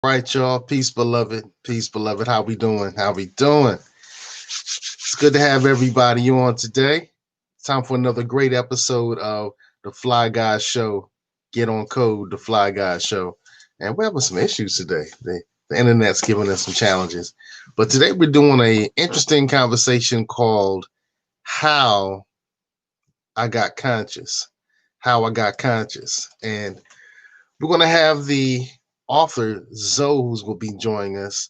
Right, y'all. Peace, beloved. Peace, beloved. How we doing? How we doing? It's good to have everybody on today. It's time for another great episode of the Fly Guy Show. Get on code, the Fly Guy Show. And we're having some issues today. The internet's giving us some challenges. But today we're doing a interesting conversation called How I Got Conscious. How I Got Conscious. And we're going to have the author, Zoe, who's going to be joining us,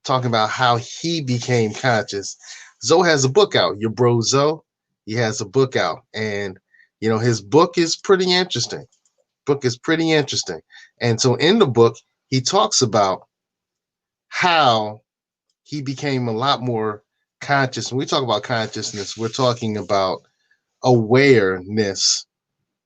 talking about how he became conscious. Zoe has a book out. Your bro Zoe, he has a book out, and his book is pretty interesting. And so in the book, he talks about how he became a lot more conscious. When we talk about consciousness, we're talking about awareness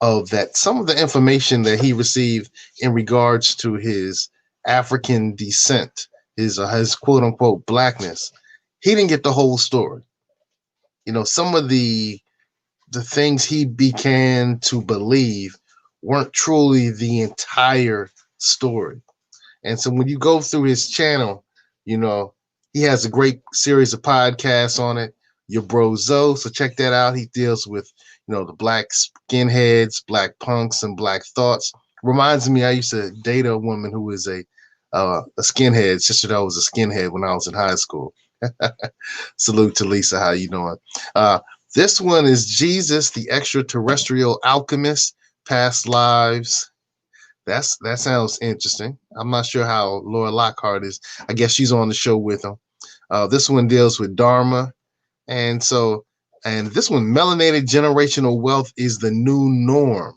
of that some of the information that he received in regards to his African descent, his quote unquote blackness. He didn't get the whole story. Some of the things he began to believe weren't truly the entire story. And so when you go through his channel, he has a great series of podcasts on it. Your bro Zoe, so check that out. He deals with the black skinheads, black punks, and black thoughts. Reminds me, I used to date a woman who was a skinhead. Sister that was a skinhead when I was in high school. Salute to Lisa. How you doing? This one is Jesus, the extraterrestrial alchemist, past lives. That sounds interesting. I'm not sure how Laura Lockhart is. I guess she's on the show with him. This one deals with Dharma. And this one, melanated generational wealth is the new norm.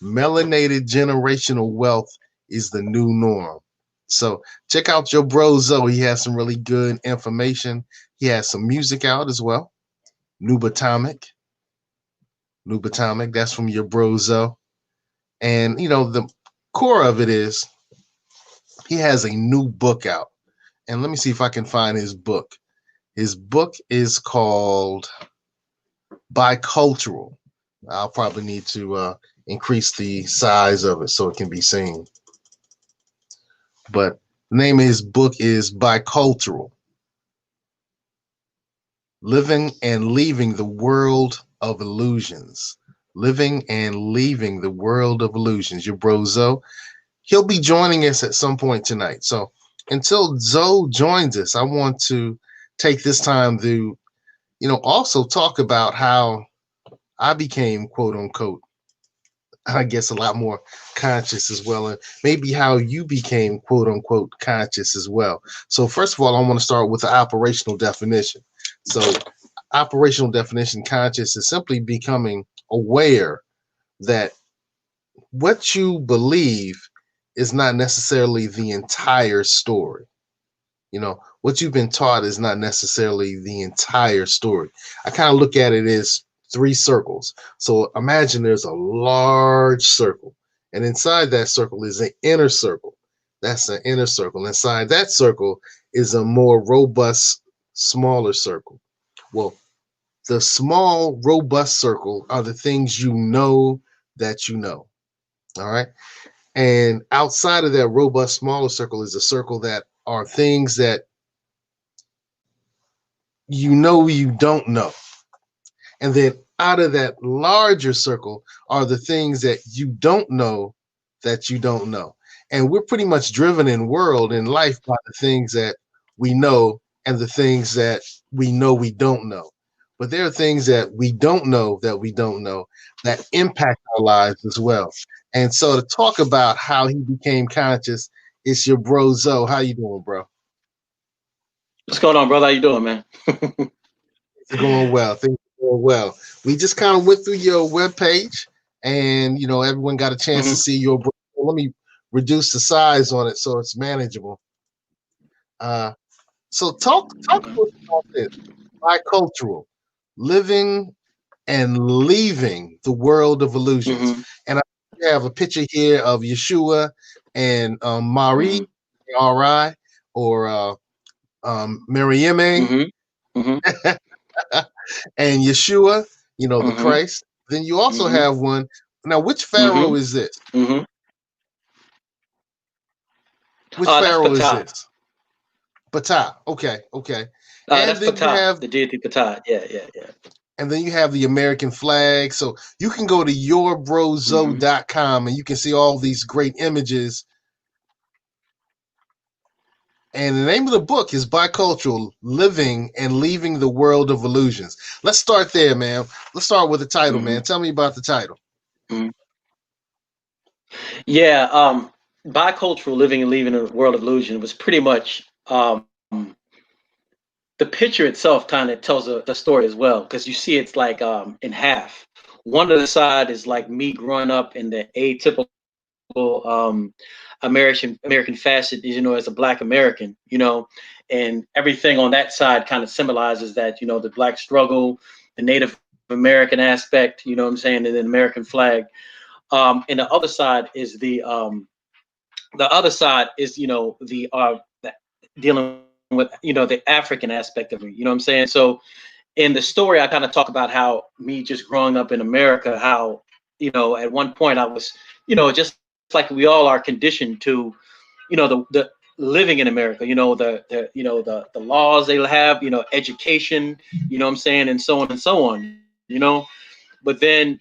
Melanated generational wealth is the new norm. So check out your bro Zoe. He has some really good information. He has some music out as well. Nubatomic. That's from your bro Zoe. And the core of it is he has a new book out. And let me see if I can find his book. His book is called Bicultural. I'll probably need to increase the size of it so it can be seen. But the name of his book is Bicultural. Living and Leaving the World of Illusions. Living and Leaving the World of Illusions. Your bro Zoe. He'll be joining us at some point tonight. So until Zoe joins us, I want to take this time to, also talk about how I became, quote unquote, I guess a lot more conscious as well, and maybe how you became, quote unquote, conscious as well. So first of all, I want to start with the operational definition. So operational definition, conscious is simply becoming aware that what you believe is not necessarily the entire story. What you've been taught is not necessarily the entire story. I kind of look at it as three circles. So imagine there's a large circle, and inside that circle is an inner circle. That's an inner circle. Inside that circle is a more robust, smaller circle. Well, the small, robust circle are the things you know that you know. All right. And outside of that robust, smaller circle is a circle that are things that you don't know. And then out of that larger circle are the things that you don't know that you don't know. And we're pretty much driven in life by the things that we know and the things that we know we don't know. But there are things that we don't know that impact our lives as well. And so to talk about how he became conscious, it's your bro Zoe. How you doing, bro? What's going on, brother? How you doing, man? Things are going well. Things are going well. We just kind of went through your webpage, and everyone got a chance to Hmm. see your. Let me reduce the size on it so it's manageable. Uh, so talk to us about this bicultural, living and leaving the world of illusions. Hmm. And I have a picture here of Yeshua and Marie, Hmm. R.I., or Marieme, Hmm. Hmm. and Yeshua, the Hmm. Christ. Then you also Hmm. have one. Now, which Hmm. Pharaoh is this? Hmm. Which That's pharaoh is Ptah. this? Ptah. Okay, okay. And That's then you Ptah, have, the deity Ptah. Yeah. and then you have the American flag. So you can go to yourbrozo.com and you can see all these great images. And the name of the book is Bicultural: Living and Leaving the World of Illusions. Let's start there, man. Let's start with the title, man. Tell me about the title. Yeah, bicultural: living and leaving a world of illusion was pretty much the picture itself kind of tells the story as well, because you see it's like in half. One of the side is like me growing up in the atypical American facet, as a Black American, and everything on that side kind of symbolizes that, the Black struggle, the Native American aspect, what I'm saying, and then American flag. And the other side is the dealing with, the African aspect of it. You know what I'm saying? So in the story, I kind of talk about how me just growing up in America, how, at one point I was, just like we all are conditioned to, the living in America, the laws they have, education, what I'm saying, and so on and so on, but then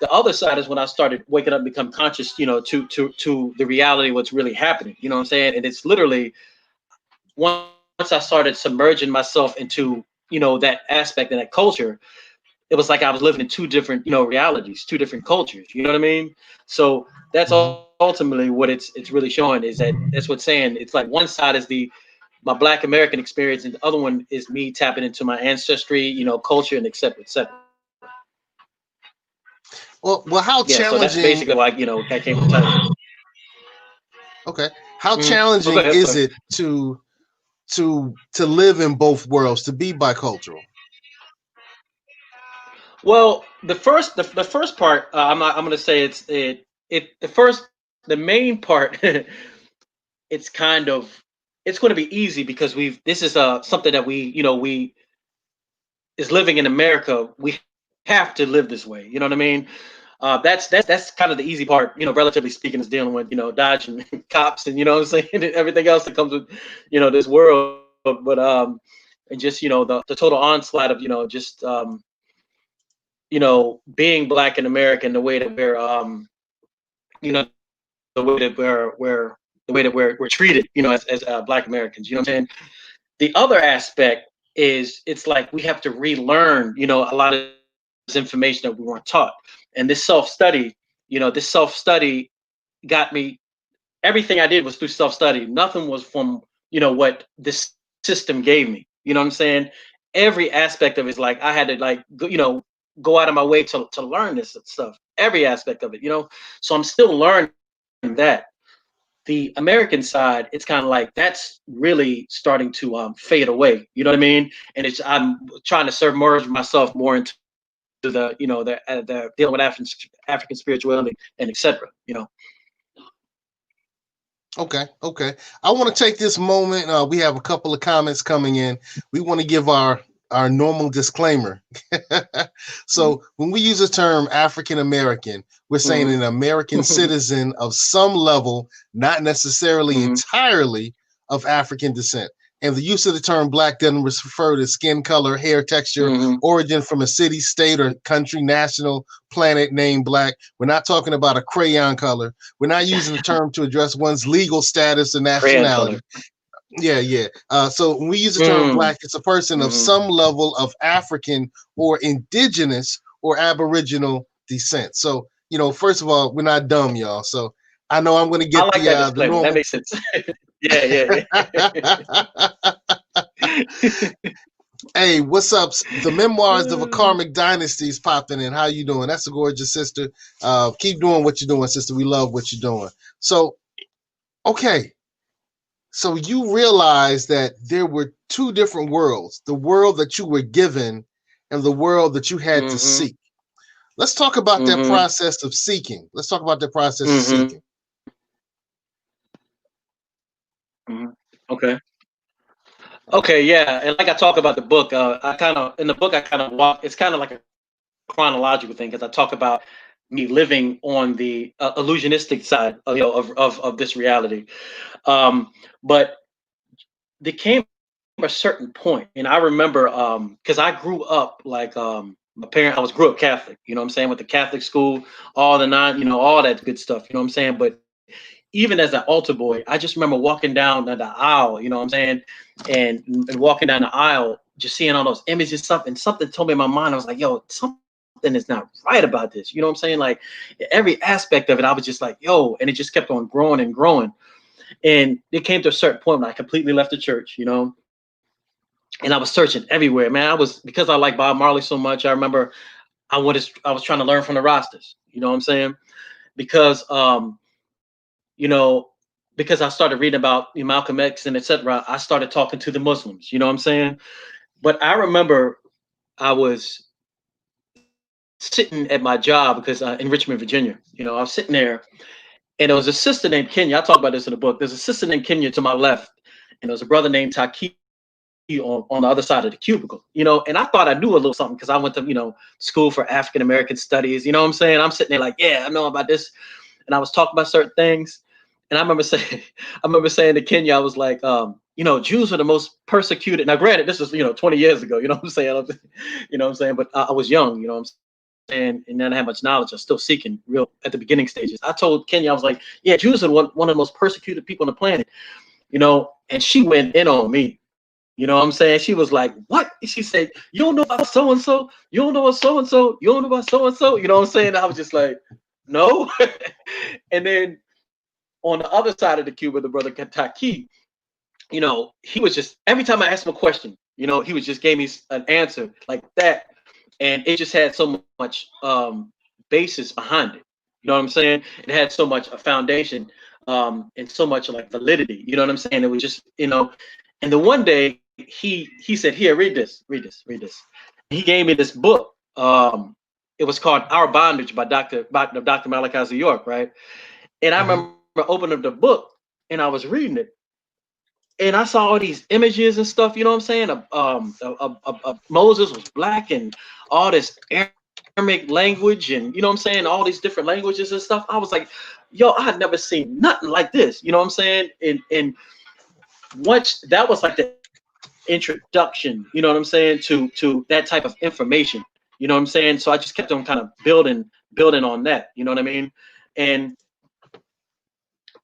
the other side is when I started waking up and become conscious, to the reality of what's really happening. You know what I'm saying? And it's literally once I started submerging myself into, that aspect and that culture, it was like I was living in two different, realities, two different cultures. You know what I mean? So that's ultimately what it's really showing, is that's what's saying. It's like one side is my Black American experience, and the other one is me tapping into my ancestry, culture, and et cetera, et cetera. Well, how challenging? So that's basically why, that came from the title. Okay, how challenging is it to live in both worlds, to be bicultural? Well, the first part, I'm going to say the main part. It's kind of, it's going to be easy because this is something that we is living in America. We have to live this way. You know what I mean? That's kind of the easy part, relatively speaking, is dealing with, dodging cops and, what I'm saying, and everything else that comes with, this world. But and just, the total onslaught of, just being Black in America, and the way that we're the way that we're treated, as Black Americans. You know what I'm saying? The other aspect is, it's like we have to relearn, a lot of this information that we weren't taught. And this self-study got me. Everything I did was through self-study. Nothing was from, what this system gave me. You know what I'm saying? Every aspect of it is like I had to, like, go out of my way to learn this stuff. Every aspect of it, So I'm still learning that. The American side, it's kind of like that's really starting to fade away. You know what I mean? And I'm trying to submerge myself more into the the dealing with African spirituality and etc. Okay. I want to take this moment. We have a couple of comments coming in. We want to give our normal disclaimer. So when we use the term African American, we're saying an American citizen of some level, not necessarily entirely of African descent. And the use of the term Black doesn't refer to skin color, hair texture, origin from a city, state, or country, national, planet named Black. We're not talking about a crayon color. We're not using the term to address one's legal status or nationality. Yeah. So when we use the term Black, it's a person of some level of African or indigenous or Aboriginal descent. So, first of all, we're not dumb, y'all. So I know I'm going to get that normal. That makes sense. Yeah. Hey, what's up? The Memoirs of a Karmic Dynasty is popping in. How you doing? That's a gorgeous sister. Keep doing what you're doing, sister. We love what you're doing. So, okay. So you realize that there were two different worlds, the world that you were given and the world that you had to seek. Let's talk about that process of seeking. Let's talk about that process of seeking. Okay, yeah. And like I talk about the book, I kind of walk, it's kind of like a chronological thing, because I talk about me living on the illusionistic side of, of this reality. But there came a certain point, and I remember because I grew up like I grew up Catholic, you know what I'm saying, with the Catholic school, all the nine, all that good stuff, you know what I'm saying. But even as an altar boy, I just remember walking down the aisle, you know what I'm saying, and walking down the aisle, just seeing all those images, something told me in my mind, I was like, yo, something is not right about this, you know what I'm saying? Like every aspect of it, I was just like, yo, and it just kept on growing and growing. And it came to a certain point when I completely left the church, and I was searching everywhere, man. Because I like Bob Marley so much. I remember I was trying to learn from the Rastas, you know what I'm saying? Because you know, because I started reading about Malcolm X and etc. I started talking to the Muslims, you know what I'm saying? But I remember I was sitting at my job because in Richmond, Virginia, I was sitting there, and there was a sister named Kenya. I talk about this in the book. There's a sister named Kenya to my left, and there was a brother named Taki on the other side of the cubicle, and I thought I knew a little something because I went to, school for African American studies, you know what I'm saying? I'm sitting there like, yeah, I know about this. And I was talking about certain things. And I remember saying to Kenya, I was like, Jews are the most persecuted. Now, granted, this is, 20 years ago, you know what I'm saying? You know what I'm saying? But I was young, you know what I'm saying? And then I had much knowledge. I was still seeking real at the beginning stages. I told Kenya, I was like, yeah, Jews are one of the most persecuted people on the planet, and she went in on me. You know what I'm saying? She was like, what? She said, you don't know about so-and-so? You don't know about so-and-so? You don't know about so-and-so? You know what I'm saying? I was just like, no. And then on the other side of the cube with the brother Taki, he was just, every time I asked him a question, he was just gave me an answer like that. And it just had so much basis behind it. You know what I'm saying? It had so much a foundation and so much like validity. You know what I'm saying? It was just, and the one day he said, here, read this. He gave me this book. It was called Our Bondage by Dr. Malachi York, right? And I remember opening up the book and I was reading it. And I saw all these images and stuff, you know what I'm saying? Moses was black and all this Aramaic language and, you know what I'm saying, all these different languages and stuff. I was like, yo, I had never seen nothing like this, you know what I'm saying? And once that was like the introduction, you know what I'm saying, to that type of information, you know what I'm saying? So I just kept on kind of building on that, you know what I mean? And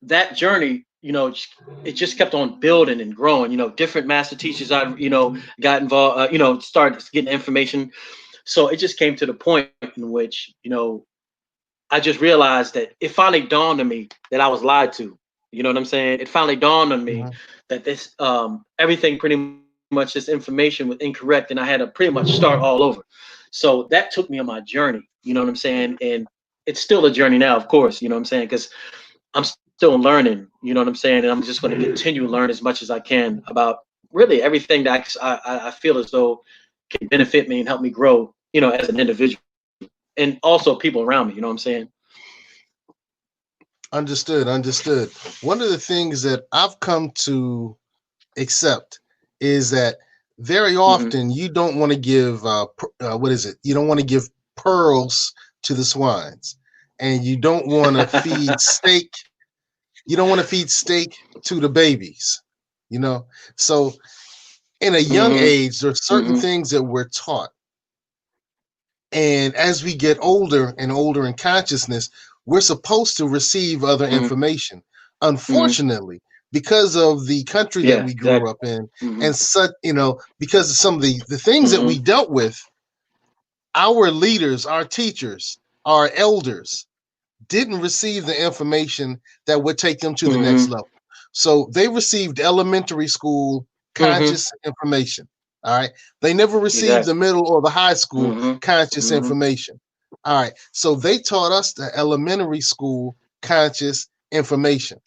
that journey, it just kept on building and growing, different master teachers I, got involved, started getting information. So it just came to the point in which, I just realized that it finally dawned on me that I was lied to. You know what I'm saying? It finally dawned on me that this, everything pretty much, this information was incorrect and I had to pretty much start all over. So that took me on my journey, you know what I'm saying? And it's still a journey now, of course, you know what I'm saying? Because I'm still learning, you know what I'm saying? And I'm just going to continue to learn as much as I can about really everything that I feel as though can benefit me and help me grow, as an individual and also people around me, you know what I'm saying? Understood. One of the things that I've come to accept is that very often you don't want to give, what is it? You don't want to give pearls to the swines, and you don't want to feed steak. You don't want to feed steak to the babies, So in a young age, there are certain things that we're taught. And as we get older and older in consciousness, we're supposed to receive other information. Unfortunately, because of the country that we grew up in, and such, because of some of the things that we dealt with, our leaders, our teachers, our elders didn't receive the information that would take them to the next level. So they received elementary school conscious information. All right. They never received the middle or the high school conscious information. All right. So they taught us the elementary school conscious information.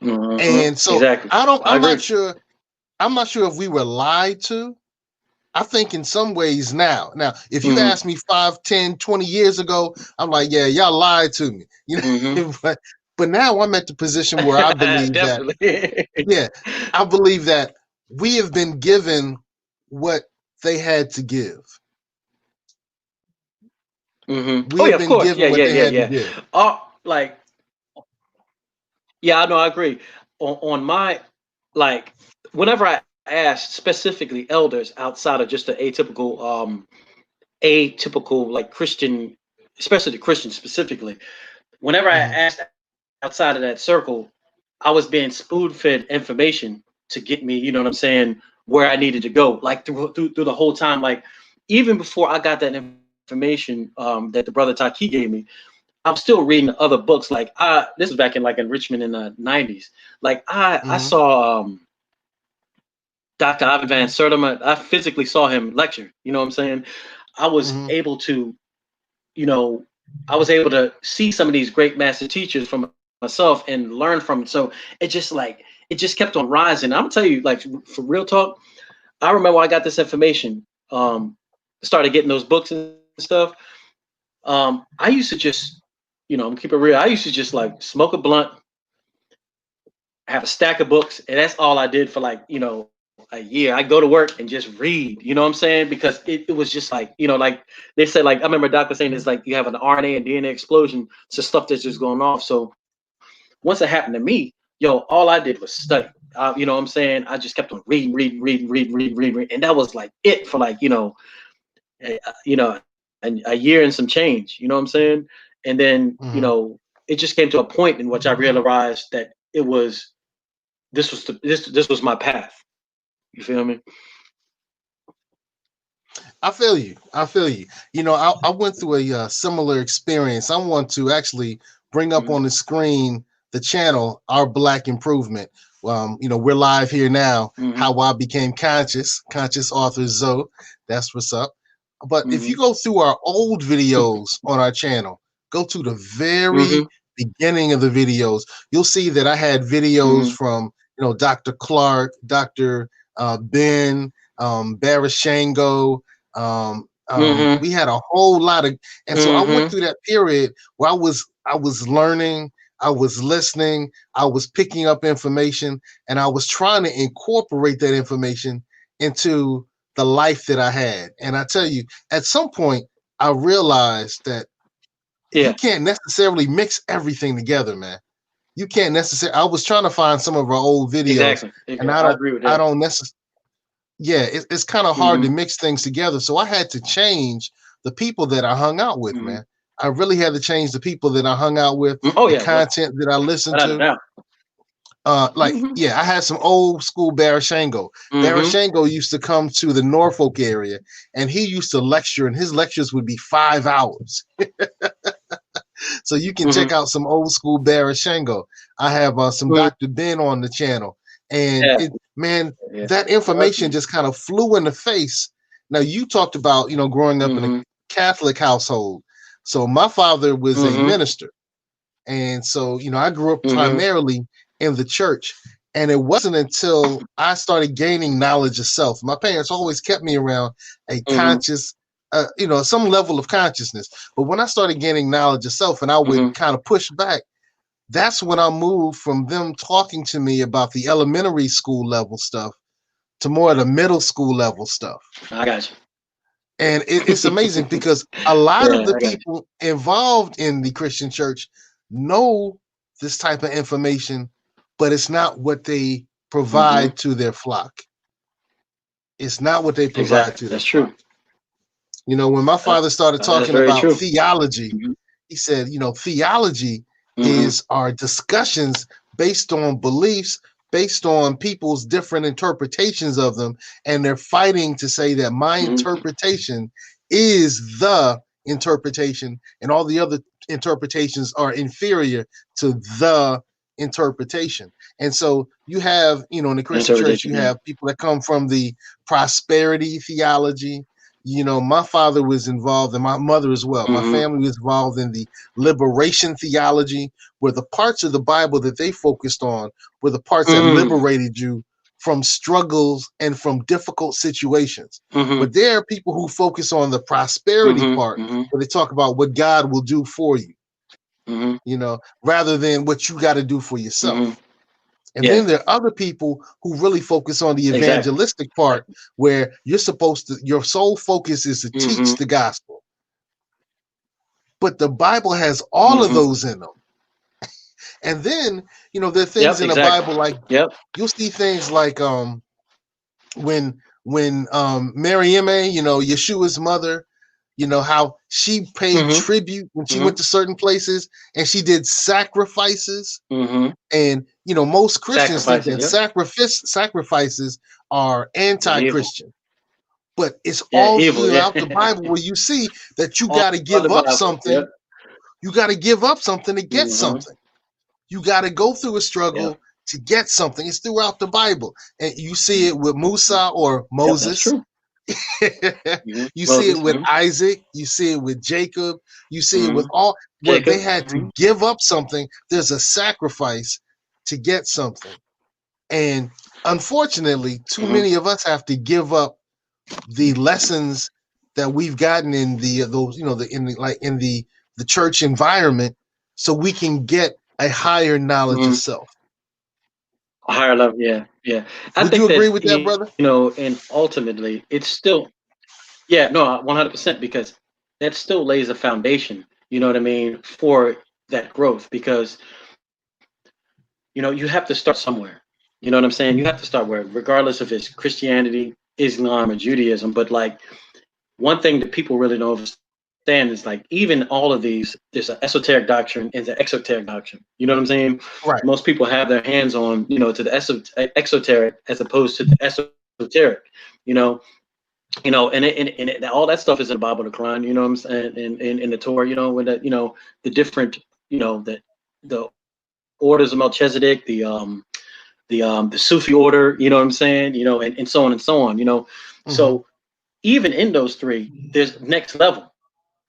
And so I'm not sure if we were lied to. I think in some ways now, if you asked me 5, 10, 20 years ago, I'm like, yeah, y'all lied to me, but now I'm at the position where I believe that, I believe that we have been given what they had to give. Oh We've yeah, of been course. Yeah, given what yeah, they yeah, had to yeah. give. Like, yeah, I know, I agree. On my, like, whenever I ask specifically elders outside of just the atypical like Christian, especially the Christian specifically, whenever I Hmm. asked outside of that circle, I was being spoon fed information to get me, you know what I'm saying, where I needed to go. Like through the whole time, like even before I got that information that the brother Taki gave me, I'm still reading other books. Like this was back in like in Richmond in the '90s. Like I Hmm. saw Dr. Ivan Van Sertima. I physically saw him lecture. You know what I'm saying? I was Hmm. able to, you know, I was able to see some of these great master teachers from myself and learn from it. So it just kept on rising. I'm gonna tell you, like for real talk, I remember I got this information, started getting those books and stuff. I used to just, I'm gonna keep it real. I used to just like smoke a blunt, have a stack of books, and that's all I did for like, a year. I go to work and just read, you know what I'm saying? Because it was just like, like they said, like I remember Doc was saying it's like you have an RNA and DNA explosion, so stuff that's just going off. So once it happened to me, all I did was study. You know what I'm saying? I just kept on reading, and that was like it for like, a, a year and some change. You know what I'm saying? And then, Hmm. it just came to a point in which I realized that it was this was my path. You feel me? I feel you. I feel you. I went through a similar experience. I want to actually bring up Mm-hmm. on the screen the channel, Our Black Improvement. We're live here now. Mm-hmm. How I became conscious author Zoe. That's what's up. But if Mm-hmm. you go through our old videos on our channel, go to the very Mm-hmm. beginning of the videos, you'll see that I had videos Mm-hmm. from Dr. Clark, Dr. Ben, Barashango. Mm-hmm. We had a whole lot of, and so I went Mm-hmm. through that period where I was learning, I was listening, I was picking up information, and I was trying to incorporate that information into the life that I had. And I tell you, at some point, I realized that you Yeah. can't necessarily mix everything together, man. You can't necessarily. I was trying to find some of our old videos, Exactly. and I agree with I that. don't necessarily. Yeah, it's kind of hard to Mm-hmm. mix things together. So I had to change the people that I hung out with, Mm-hmm. man. I really had to change the people that I hung out with, Oh the yeah, content that I listened without a to. doubt. Like, Mm-hmm. yeah, I had some old school Barashango. Mm-hmm. Barashango used to come to the Norfolk area, and he used to lecture, and his lectures would be 5 hours. So you can check Mm-hmm. out some old school Barashango. I have some Mm-hmm. Dr. Ben on the channel, and Yeah. man, Yeah. that I information agree. just kind of flew in the face. Now you talked about growing up in a Mm-hmm. Catholic household. So my father was a Mm-hmm. minister, and so I grew up Mm-hmm. primarily in the church. And it wasn't until I started gaining knowledge of self. My parents always kept me around a Mm-hmm. conscious, some level of consciousness. But when I started gaining knowledge of self and I would Mm-hmm. kind of push back, that's when I moved from them talking to me about the elementary school level stuff to more of the middle school level stuff. I got And it's amazing you. because a lot of Yeah, the I got you. people involved in the Christian church know this type of information, but it's not what they Mm-hmm. provide to their flock. It's not what they provide Exactly. to their That's flock. true. When my father started That's talking very about true. theology, Mm-hmm. he said, theology Mm-hmm. is our discussions based on beliefs, based on people's different interpretations of them, and they're fighting to say that my Mm-hmm. interpretation is the interpretation, and all the other interpretations are inferior to the interpretation. And so you have, in the Christian church, Interpretation. you Yeah. have people that come from the prosperity theology. My father was involved, and my mother as well. My Mm-hmm. family was involved in the liberation theology, where the parts of the Bible that they focused on were the parts that Mm-hmm. liberated you from struggles and from difficult situations. Mm-hmm. But there are people who focus on the prosperity part, Mm-hmm. where they talk about what God will do for you, Mm-hmm. rather than what you got to do for Mm-hmm. yourself. And Yeah. then there are other people who really focus on the Exactly. evangelistic part, where your sole focus is to teach Mm-hmm. the gospel. but the Bible has all of Mm-hmm. those in them. And then, you know, there are things Yep. in the Exactly. Bible like Yep. you'll see things like when Mary Emme, you know, Yeshua's mother, you know, how she paid Mm-hmm. tribute when she Mm-hmm. went to certain places and she did sacrifices. Mm-hmm. And you know, most Christians think Sacrifices. that Yep. sacrifices are Yeah. Evil. anti-Christian. But it's Yeah. all Evil. Yeah. throughout the Bible where you see that you All got to about give the up Bible. Yep. something. You got to give up something to get Mm-hmm. something. You got to go through a Yep. struggle to get something. It's throughout the Bible. And you see it with Musa or Yep. That's Moses. true. Mm-hmm. You see it Moses. with Mm-hmm. Isaac. You see it with Jacob. You see it Mm-hmm. with all where they Jacob. had to Mm-hmm. give up something. There's a sacrifice to get something. And unfortunately, too Mm-hmm. many of us have to give up the lessons that we've gotten in the those, you know, the church environment, so we can get a higher knowledge of Mm-hmm. self. A higher level. Yeah. Yeah. I Would you think agree that, with that, brother? you know, and ultimately it's still, yeah, no, 100%, because that still lays a foundation, you know what I mean, for that growth, because, you know, you have to start somewhere. You know what I'm saying? You have to start where, regardless if it's Christianity, Islam, or Judaism. But like, one thing that people really don't understand is like, even all of these, there's an esoteric doctrine and the exoteric doctrine. You know what I'm saying? Right. Most people have their hands on, you know, to the exoteric as opposed to the esoteric. You know, all that stuff is in the Bible, the Quran. You know what I'm saying? In the Torah, you know, when the, you know, the different, you know, the orders of Melchizedek, the Sufi order, you know what I'm saying? You know, and so on and so on, you know. Mm-hmm. So even in those three, there's next level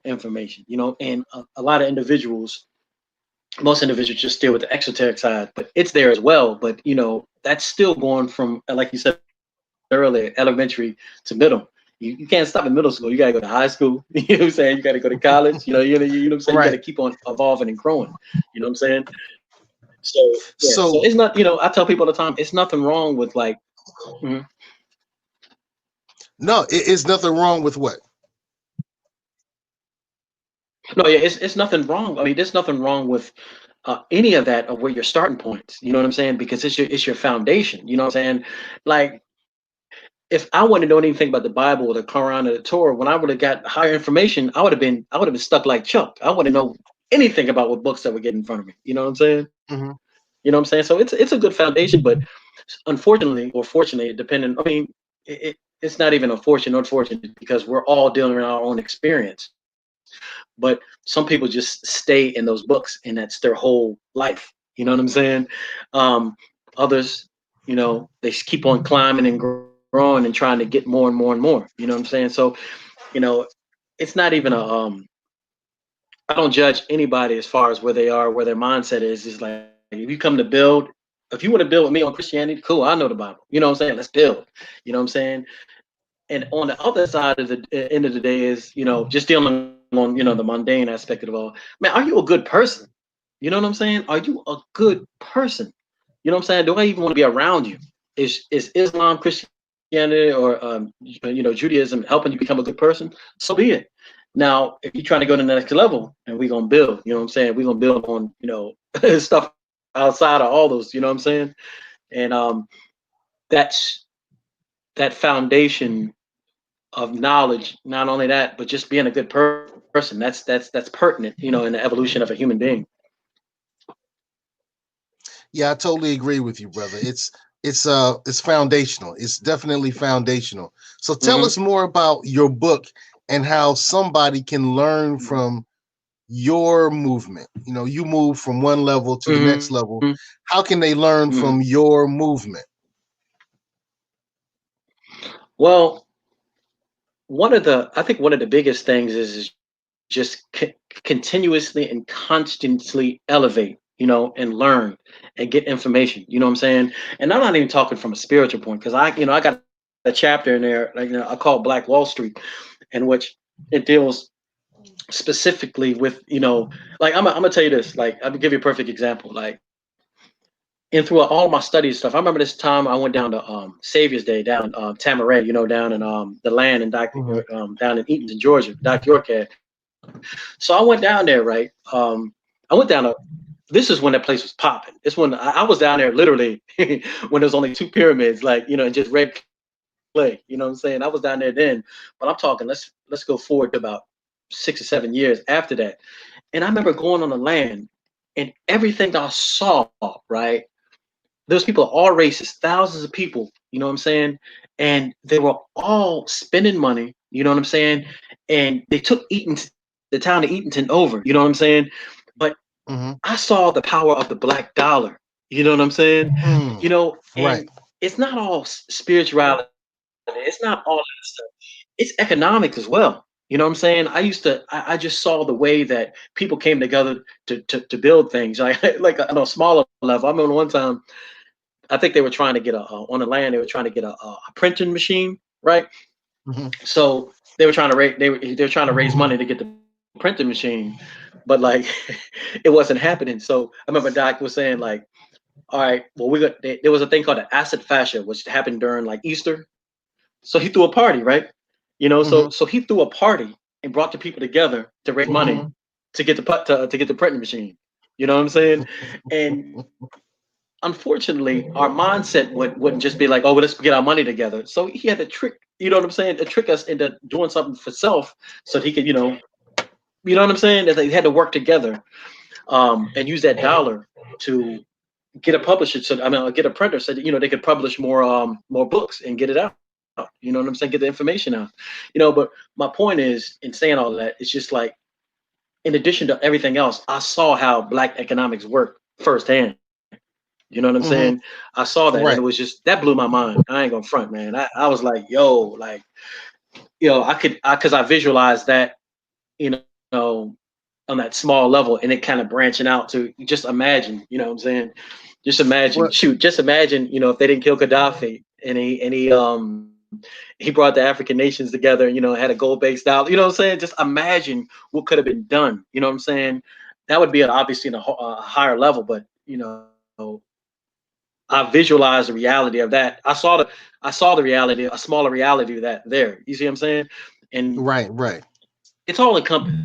information, you know, and a lot of individuals, most individuals just deal with the exoteric side, but it's there as well. But, you know, that's still going from, like you said earlier, elementary to middle. You can't stop in middle school. You got to go to high school. You know what I'm saying? You got to go to college. You know what I'm saying? You got Right. to keep on evolving and growing. You know what I'm saying? So yeah, so So it's not, you know, I tell people all the time, it's nothing wrong with like, mhm. no, it is nothing wrong with what? No, yeah, it's nothing wrong. I mean, there's nothing wrong with any of that, of where your starting points. You know what I'm saying? Because it's your foundation. You know what I'm saying? Like, if I wanted to know anything about the Bible or the Quran or the Torah, when I would have got higher information, I would have been stuck like Chuck. I wouldn't know anything about what books that would get in front of me. You know what I'm saying? Mm-hmm. You know what I'm saying? So it's a good foundation, but unfortunately or fortunately, depending. I mean, it's not even unfortunate because we're all dealing with our own experience. But some people just stay in those books, and that's their whole life. You know what I'm saying? Others, you know, they keep on climbing and growing and trying to get more and more and more. You know what I'm saying? So, you know, it's not even a I don't judge anybody as far as where they are, where their mindset is. It's like, if you come to build, if you want to build with me on Christianity, cool. I know the Bible. You know what I'm saying? Let's build. You know what I'm saying? And on the other side of the end of the day is, you know, just dealing on, you know, the mundane aspect of it all. Man, are you a good person? You know what I'm saying? Are you a good person? You know what I'm saying? Do I even want to be around you? Is Islam, Christianity, or you know, Judaism helping you become a good person? So be it. Now, if you're trying to go to the next level, and we're gonna build, you know what I'm saying? We're gonna build on, you know, stuff outside of all those, you know what I'm saying? And that's that foundation of knowledge. Not only that, but just being a good person. That's pertinent, you know, in the evolution of a human being. Yeah, I totally agree with you, brother. It's foundational. It's definitely foundational. So tell Hmm. us more about your book and how somebody can learn from your movement. You know, you move from one level to the next level. Hmm. How can they learn Hmm. from your movement? Well, I think one of the biggest things is just continuously and constantly elevate, you know, and learn and get information. You know what I'm saying? And I'm not even talking from a spiritual point, because I got a chapter in there, like, you know, I call Black Wall Street, in which it deals specifically with, you know, like, I'm gonna tell you this. Like, I'm gonna give you a perfect example. Like, and through all my studies stuff, I remember this time I went down to Savior's Day down Tamaray, you know, down in the land in Mhm. down in Eaton, Georgia, Dr. York had. So I went down there, right? I went down. This is when that place was popping. This when I was down there literally when there was only 2 pyramids, like and just red clay. You know what I'm saying? I was down there then, but I'm talking. Let's go forward to about 6 or 7 years after that. And I remember going on the land, and everything I saw, right? There's people of all races, thousands of people. You know what I'm saying? And they were all spending money. You know what I'm saying? And they took the town of Eatonton over. You know what I'm saying? But I saw the power of the black dollar. You know what I'm saying? Right. And it's not all spirituality. It's not all that stuff. It's economics as well. You know what I'm saying? I just saw the way that people came together to build things. Like on a smaller level. I remember one time, I think they were trying to get on the land. They were trying to get a printing machine, right? So they were trying to raise money to get the printing machine, but like it wasn't happening. So I remember Doc was saying like, all right, well there was a thing called the acid fascia, which happened during like Easter. So he threw a party, right? So he threw a party and brought the people together to raise money to get the printing machine. You know what I'm saying? And unfortunately, our mindset wouldn't just be like, oh, well, let's get our money together. So he had to trick, you know what I'm saying, to trick us into doing something for self, so he could, you know what I'm saying, that they had to work together, and use that dollar to get a publisher, get a printer, so that, they could publish more books and get it out. You know what I'm saying? Get the information out. But my point is, in saying all that, it's just like, in addition to everything else, I saw how Black economics work firsthand. You know what I'm saying? I saw that, and it was just, that blew my mind. I ain't gonna front, man. I was like, yo, like, because I visualized that, you know, on that small level, and it kind of branching out to just imagine, you know what I'm saying? Just imagine, just imagine, if they didn't kill Gaddafi, and he brought the African nations together, and, had a gold-based dollar, you know what I'm saying? Just imagine what could have been done, you know what I'm saying? That would be obviously in a higher level, but, I visualized the reality of that. I saw the reality, a smaller reality of that there. You see what I'm saying? And right. it's all encompassed.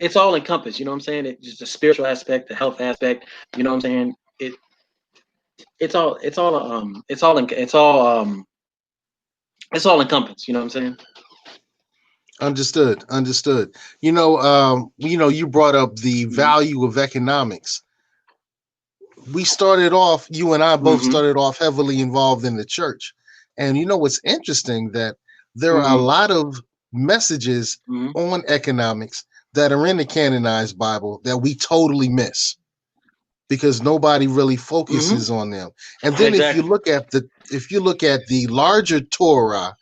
It's all encompassed. You know what I'm saying? It's just the spiritual aspect, the health aspect. You know what I'm saying? It's all encompassed. You know what I'm saying? Understood. You brought up the value of economics. We started off, you and I both started off heavily involved in the church. And what's interesting, that there are a lot of messages on economics that are in the canonized Bible that we totally miss, because nobody really focuses on them. And then if you look at the larger Torah,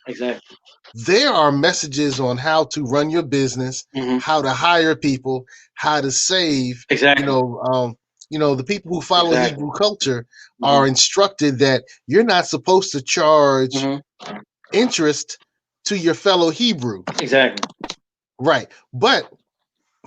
there are messages on how to run your business, how to hire people, how to save. The people who follow Hebrew culture are instructed that you're not supposed to charge interest to your fellow Hebrew. Right. But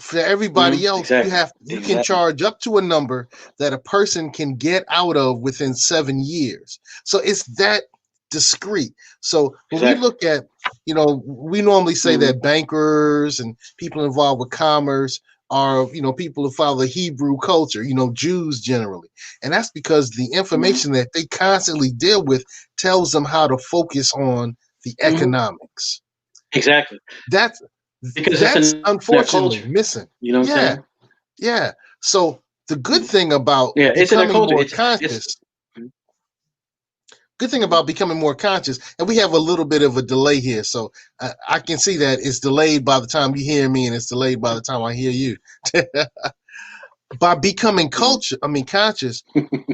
for everybody else, you can charge up to a number that a person can get out of within 7 years. So it's that discreet. So when we look at, we normally say that bankers and people involved with commerce are, people who follow the Hebrew culture, Jews generally. And that's because the information that they constantly deal with tells them how to focus on the economics. That's unfortunately missing. You know what I'm saying? Yeah. So the good thing about becoming more conscious, and we have a little bit of a delay here, so I can see that it's delayed by the time you hear me, and it's delayed by the time I hear you. By becoming conscious,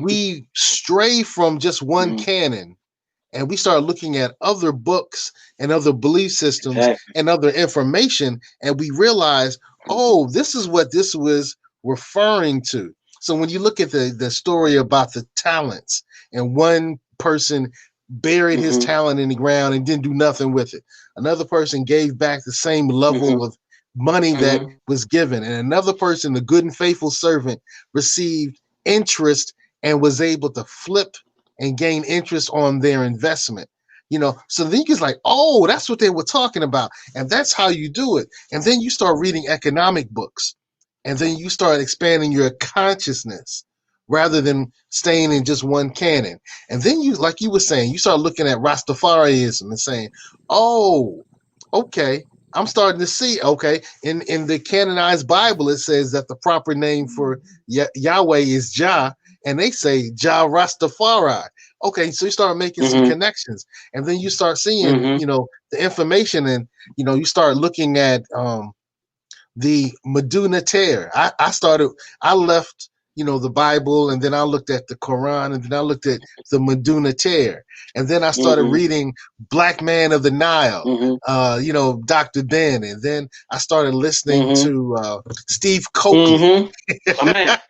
we stray from just one canon, and we start looking at other books and other belief systems and other information, and we realize, oh, this is what this was referring to. So when you look at the story about the talents, and one person buried his talent in the ground and didn't do nothing with it, another person gave back the same level of money that was given, and another person, the good and faithful servant, received interest and was able to flip and gain interest on their investment. So then it's like, oh, that's what they were talking about. And that's how you do it. And then you start reading economic books. And then you start expanding your consciousness rather than staying in just one canon. And then you, like you were saying, you start looking at Rastafarianism and saying, oh, okay, I'm starting to see, okay, in the canonized Bible, it says that the proper name for Yahweh is Jah, and they say Jah Rastafari. Okay, so you start making some connections, and then you start seeing, the information, and, you start looking at the Meduna Tear. I left, the Bible, and then I looked at the Quran, and then I looked at the Meduna Tear. And then I started reading Black Man of the Nile, Dr. Ben. And then I started listening to Steve Coakley. And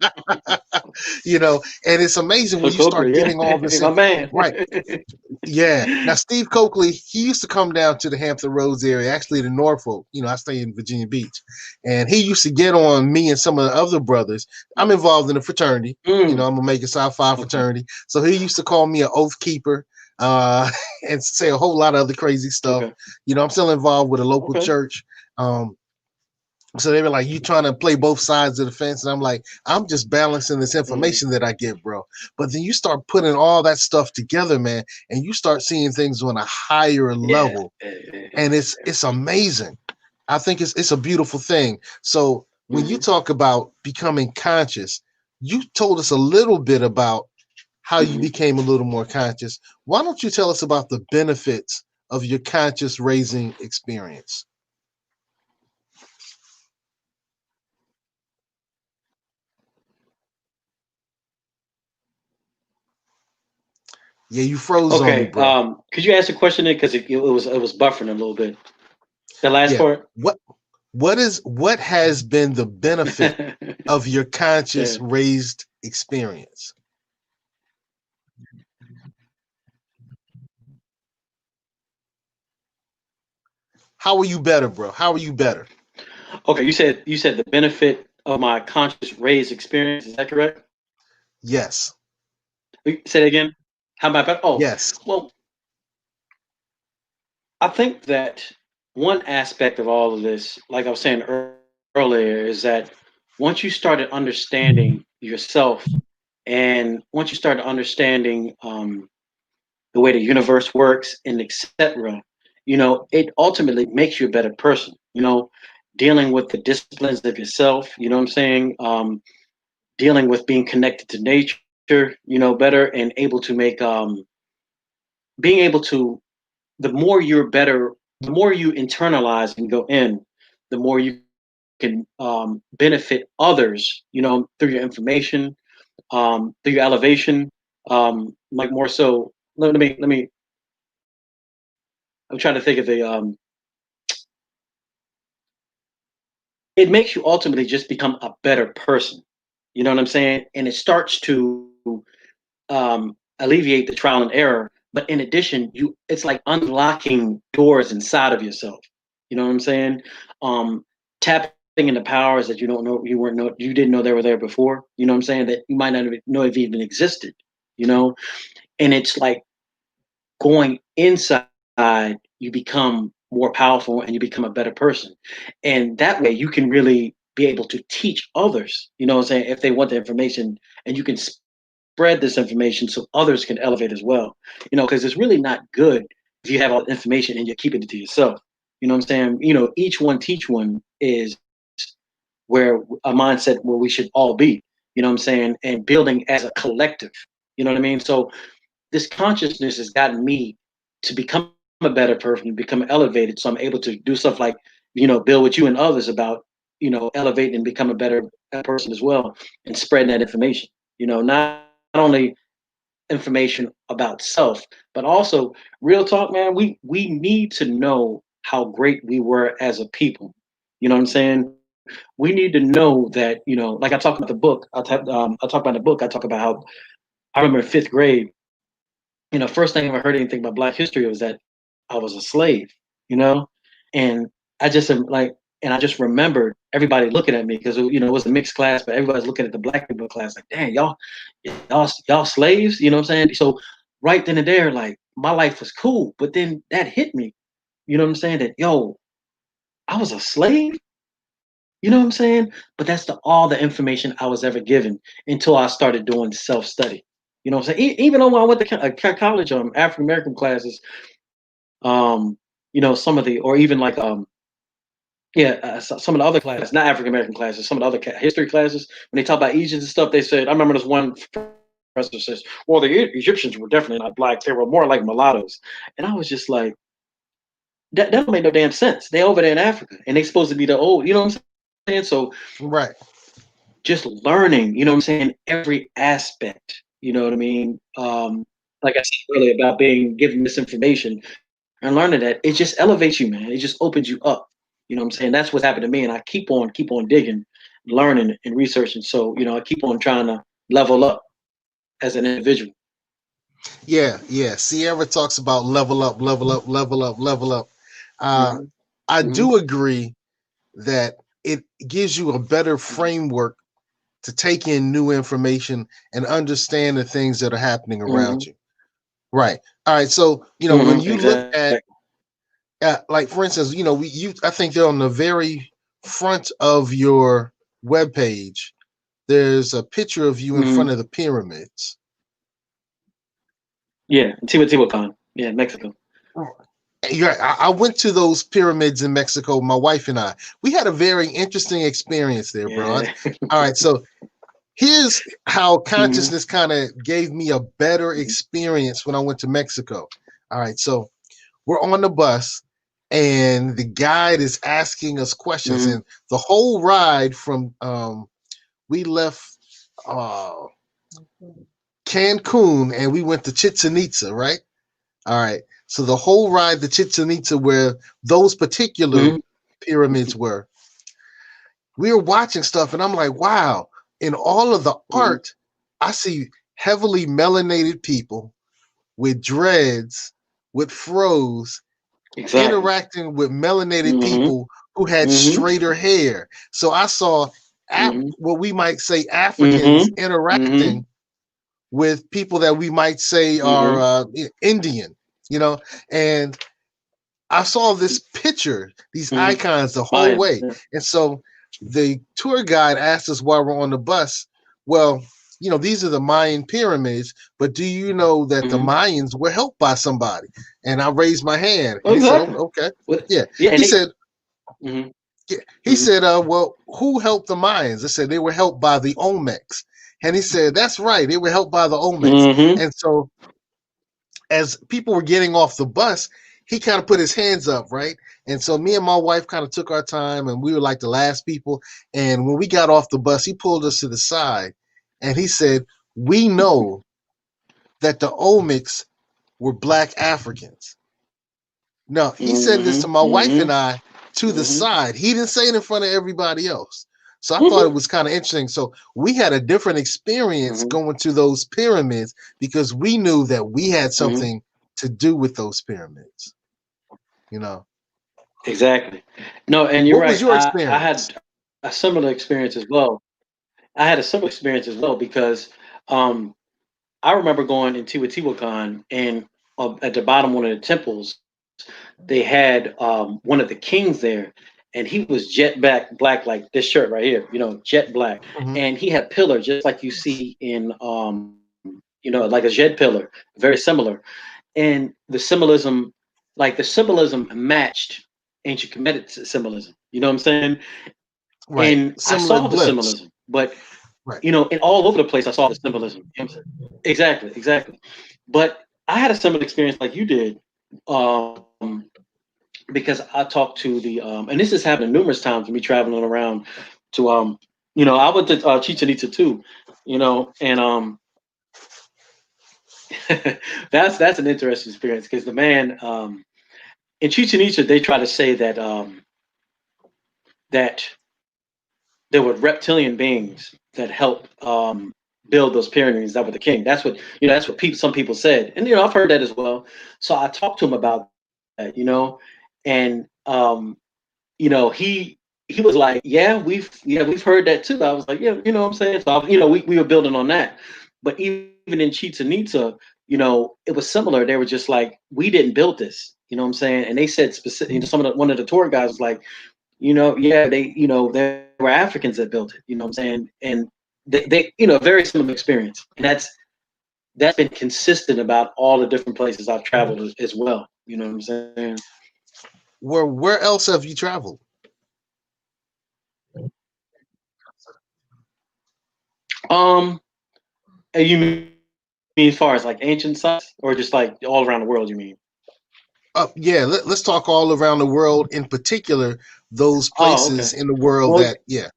it's amazing when you start getting all this. My man. Right. Yeah. Now, Steve Coakley, he used to come down to the Hampton Roads area, actually to Norfolk. I stay in Virginia Beach. And he used to get on me and some of the other brothers. I'm involved in a fraternity. I'm a Jamaica Psi Phi fraternity. So he used to call me an oath keeper and say a whole lot of other crazy stuff. I'm still involved with a local church. So they were like, you trying to play both sides of the fence? And I'm like, I'm just balancing this information that I get, bro. But then you start putting all that stuff together, man, and you start seeing things on a higher level. And it's amazing. I think it's a beautiful thing. So when you talk about becoming conscious, you told us a little bit about how you became a little more conscious. Why don't you tell us about the benefits of your conscious raising experience? Yeah, you froze on me, bro. Could you ask the question then? Because it was buffering a little bit. The last part. What has been the benefit of your conscious raised experience? How are you better, bro? How are you better? Okay, you said the benefit of my conscious raised experience. Is that correct? Yes. Say it again. How am I better? Oh, yes. Well, I think that one aspect of all of this, like I was saying earlier, is that once you started understanding yourself, and once you started understanding the way the universe works, and etc., it ultimately makes you a better person. Dealing with the disciplines of yourself. You know what I'm saying? Dealing with being connected to nature. Better, and able to make being able to. The more you're better, the more you internalize and go in, the more you can benefit others, through your information, through your elevation, like more so. Let me. I'm trying to think of the. It makes you ultimately just become a better person. You know what I'm saying? And it starts to alleviate the trial and error. But in addition, it's like unlocking doors inside of yourself. You know what I'm saying? Tapping into powers that you didn't know they were there before. You know what I'm saying? That you might not know if even existed. And it's like going inside, you become more powerful and you become a better person. And that way you can really be able to teach others, what I'm saying, if they want the information, and you can spread this information so others can elevate as well. Because it's really not good if you have all the information and you're keeping it to yourself. You know what I'm saying? Each one teach one is where a mindset where we should all be, what I'm saying, and building as a collective. You know what I mean? So this consciousness has gotten me to become a better person, become elevated. So I'm able to do stuff like, build with you and others about, elevating and become a better person as well, and spreading that information. Not only information about self, but also real talk, man. We need to know how great we were as a people. You know what I'm saying? We need to know that, like I talk about the book. I talk about the book. I talk about how I remember in fifth grade, first thing I ever heard anything about Black history was that I was a slave, and I just am like, and I just remembered everybody looking at me because it was a mixed class, but everybody's looking at the Black people class like, dang, y'all slaves, you know what I'm saying? So right then and there, like, my life was cool. But then that hit me. You know what I'm saying? That yo, I was a slave. You know what I'm saying? But that's all the information I was ever given until I started doing self-study. You know what I'm saying? Even though when I went to college, African American classes, you know, some of the, or even like, some of the other classes, not African American classes, some of the other history classes, when they talk about Egypt and stuff, they said, I remember this one professor says, well, the Egyptians were definitely not black; they were more like mulattoes. And I was just like, that don't make no damn sense. They over there in Africa, and they supposed to be the old. You know what I'm saying? So Right. just learning, you know what I'm saying, every aspect, you know what I mean? Like I said earlier about being given this information and learning that, it just elevates you, man. It just opens you up. You know what I'm saying? That's what's happened to me. And I keep on digging, learning and researching. So, you know, I keep on trying to level up as an individual. Yeah, yeah. Sierra talks about level up, level up, level up, level up. Uh, Mm-hmm. I Mm-hmm. do agree that it gives you a better framework to take in new information and understand the things that are happening Mm-hmm. around you. Right. All right. So, when Mm-hmm. you look Exactly. at like, for instance, I think they're on the very front of your webpage. There's a picture of you in Mm-hmm. front of the pyramids. Yeah. Teotihuacan. Yeah, Mexico. Yeah, I went to those pyramids in Mexico. My wife and I, we had a very interesting experience there, bro. Yeah. All right, so here's how Mm-hmm. consciousness kind of gave me a better experience when I went to Mexico. All right, so we're on the bus, and the guide is asking us questions, Mm-hmm. and the whole ride from we left Cancun and we went to Chichen Itza, right? All right. So the whole ride to Chichen Itza, where those particular Mm-hmm. pyramids were, we were watching stuff, and I'm like, wow, in all of the Mm-hmm. art, I see heavily melanated people with dreads, with froze, Exactly. interacting with melanated Mm-hmm. people who had Mm-hmm. straighter hair. So I saw Mm-hmm. what we might say Africans Mm-hmm. Mm-hmm. interacting with people that we might say are Mm-hmm. Indian, and I saw this picture, these Mm-hmm. icons the whole Mayans. way. Yeah. And so the tour guide asked us while we're on the bus, well, these are the Mayan pyramids, but do you know that the Mm-hmm. Mayans were helped by somebody? And I raised my hand, and he said, oh, Exactly. okay. What? Yeah. Yeah. And He they. said, Mm-hmm. yeah. He Mm-hmm. said, well, who helped the Mayans? I said, they were helped by the Olmecs. And he said, that's right. They were helped by the Olmecs. Mm-hmm. And so as people were getting off the bus, he kind of put his hands up, right? And so me and my wife kind of took our time, and we were like the last people. And when we got off the bus, he pulled us to the side and he said, we know that the Olmecs were black Africans. Now, he said this to Mm-hmm. my wife and Mm-hmm. I to the Mm-hmm. side. He didn't say it in front of everybody else. So I thought it was kind of interesting. So we had a different experience Mm-hmm. going to those pyramids because we knew that we had Mm-hmm. something to do with those pyramids. You know, Exactly. No, and you're what was right. your I experience? had a similar experience as well. I had a similar experience as well because um, I remember going in Teotihuacan and at the bottom one of the temples, they had one of the kings there, and he was jet black like this shirt right here, jet black, Hmm. and he had pillar just like you see in like a jet pillar, very similar, and the symbolism, like the symbolism matched ancient Kemetic symbolism. You know what I'm saying? Right. And I Similar saw the blips. symbolism, but Right. and all over the place I saw the symbolism. You know what I'm saying? Exactly, exactly. But I had a similar experience like you did, um, because I talked to the and this has happened numerous times with me traveling around to I went to Chichen Itza too, and that's an interesting experience because the man in Chichen Itza they try to say that there were reptilian beings that helped build those pyramids that were the king. That's what that's what some people said, and I've heard that as well. So I talked to him about that, and he was like, yeah we've heard that too. I was like, yeah, what I'm saying. So we were building on that, but even in Chichen Itza, you know, it was similar. They were just like, we didn't build this, you know what I'm saying? And they said specific, you know, one of the tour guys was like, you know, yeah, you know, there were Africans that built it, you know what I'm saying? And they you know, very similar experience. And that's been consistent about all the different places I've traveled as well. You know what I'm saying? Where else have you traveled? And you mean as far as like ancient sites, or just like all around the world? You mean? Yeah, let's talk all around the world, in particular those Oh, okay. places in the world Well, that, yeah.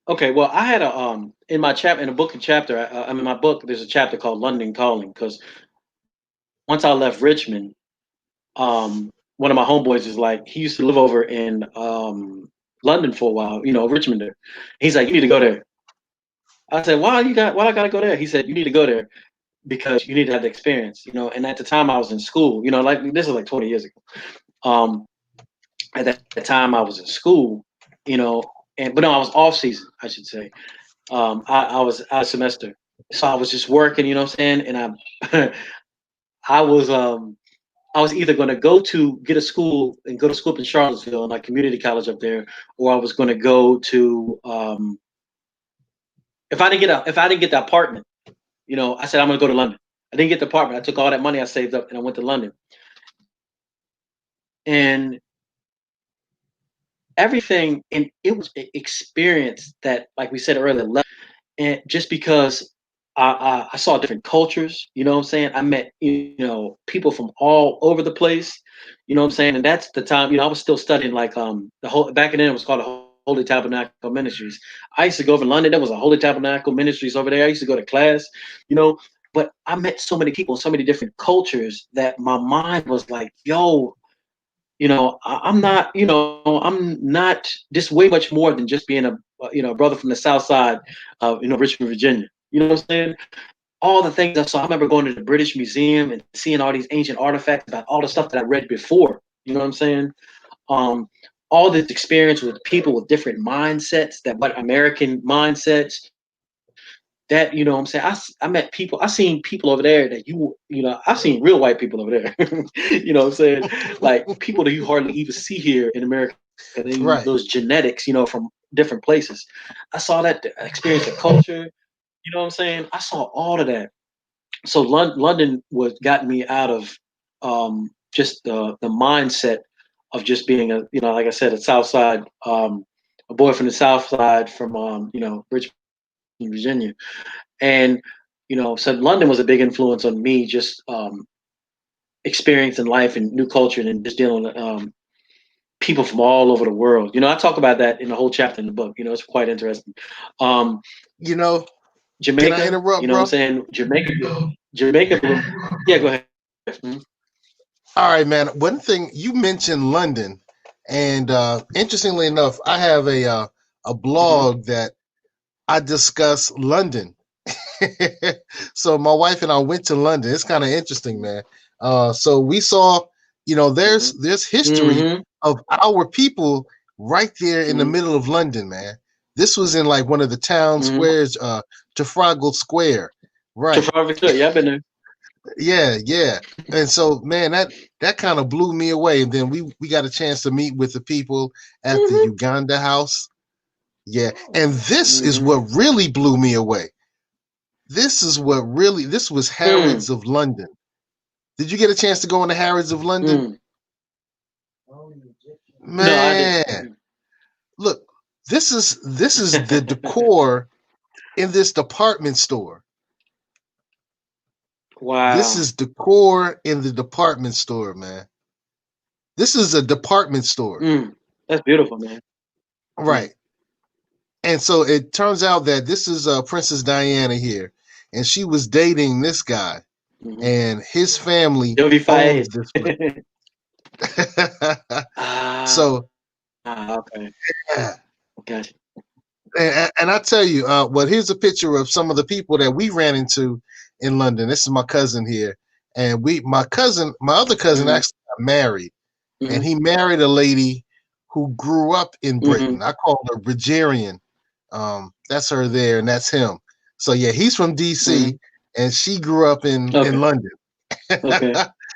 okay. Well, I had a in my chapter, in a book and chapter. I mean, my book. There's a chapter called London Calling, because once I left Richmond, one of my homeboys is like, he used to live over in London for a while, you know, Richmond there. He's like, you need to go there. I said, why I gotta go there? He said, you need to go there because you need to have the experience, you know. And at the time I was in school, you know, like this is like 20 years ago. Um, at that time I was in school, you know, but no, I was off season, I should say. I was out of semester, so I was just working, you know what I'm saying, and I I was I was either going to go to get a school and go to school up in Charlottesville, like community college up there, or I was going to go to if I didn't get the apartment, you know, I said I'm going to go to London. I didn't get the apartment. I took all that money I saved up and I went to London. And everything, and it was an experience that, like we said earlier, and just because I saw different cultures, you know what I'm saying? I met, you know, people from all over the place, you know what I'm saying? And that's the time, you know, I was still studying like the whole back then it was called the Holy Tabernacle Ministries. I used to go over to London, there was a Holy Tabernacle Ministries over there. I used to go to class, you know, but I met so many people, so many different cultures that my mind was like, yo, you know, I'm not, you know, I'm not just way much more than just being a, you know, brother from the South Side of, you know, Richmond, Virginia. You know what I'm saying? All the things I saw. I remember going to the British Museum and seeing all these ancient artifacts about all the stuff that I read before. You know what I'm saying? Um, all this experience with people with different mindsets, that what American mindsets, that, you know what I'm saying, I met people, I seen people over there that you know, I've seen real white people over there. You know what I'm saying, like people that you hardly even see here in America. Right. Those genetics, you know, from different places. I saw that, experience the culture, you know what I'm saying, I saw all of that. So London was got me out of just the mindset of just being a, you know, like I said, a South Side, a boy from the South Side from you know, Richmond, Virginia. And, you know, so London was a big influence on me, just experiencing life and new culture and just dealing with people from all over the world. You know, I talk about that in the whole chapter in the book. You know, it's quite interesting. Um, You know, can I Jamaica, you interrupt, know what I'm bro? saying? Jamaica, yeah, go ahead. Mhm. All right, man. One thing you mentioned London, and interestingly enough, I have a Mhm. blog that I discuss London. So my wife and I went to London. It's kind of interesting, man. So we saw, you know, Mhm. there's history Mhm. of our people right there in the Mhm. middle of London, man. This was in like one of the town Mhm. squares, Trafalgar Square, right? Trafalgar Square, yeah, I've been there. Yeah, yeah. And so, man, that kind of blew me away. And then we got a chance to meet with the people at the Mhm. Uganda House. Yeah, and this is Mhm. what really blew me away. This was Mm. Harrods of London. Did you get a chance to go into Harrods of London? Mm. No, I didn't. Man, look, this is the decor in this department store. This Wow. is decor in the department store, man. This is a department store. Mm. That's beautiful, man. Mm. Right. And so it turns out that this is Princess Diana here, and she was dating this guy, Mhm. and his family Jovi Faiz. owns this place. Ah, So, okay. yeah. Gotcha. And I tell you, well, here's a picture of some of the people that we ran into in London. This is my cousin here, and my other cousin Mhm. actually got married, and Mhm. he married a lady who grew up in Mhm. Britain. I call her Bridgerian. That's her there, and that's him. So yeah, he's from DC, and she grew up in London. Okay.